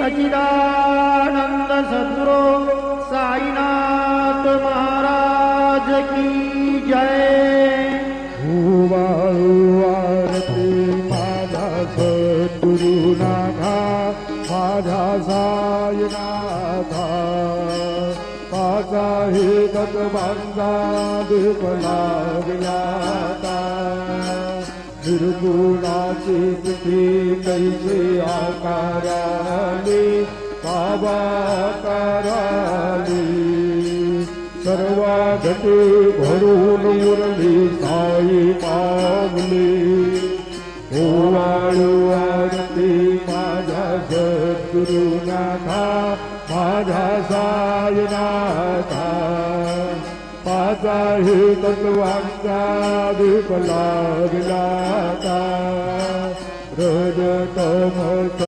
सच्चिदानंद सद्गुरु साईनाथ महाराज की जय। आरती माझा सद्गुरुनाथा माझा साईनाथा माझा हे तत्वांचा दीप लागल्याता निर्गुणाची स्थिती कैसे आकाराली बाबा कराली सर्व घटे भरून उरली साई पावली ओवाळू आरती माझ्या सद्गुरुनाथा माझा साईनाथा माझा हे तत्वांचा दीप लागला हृदय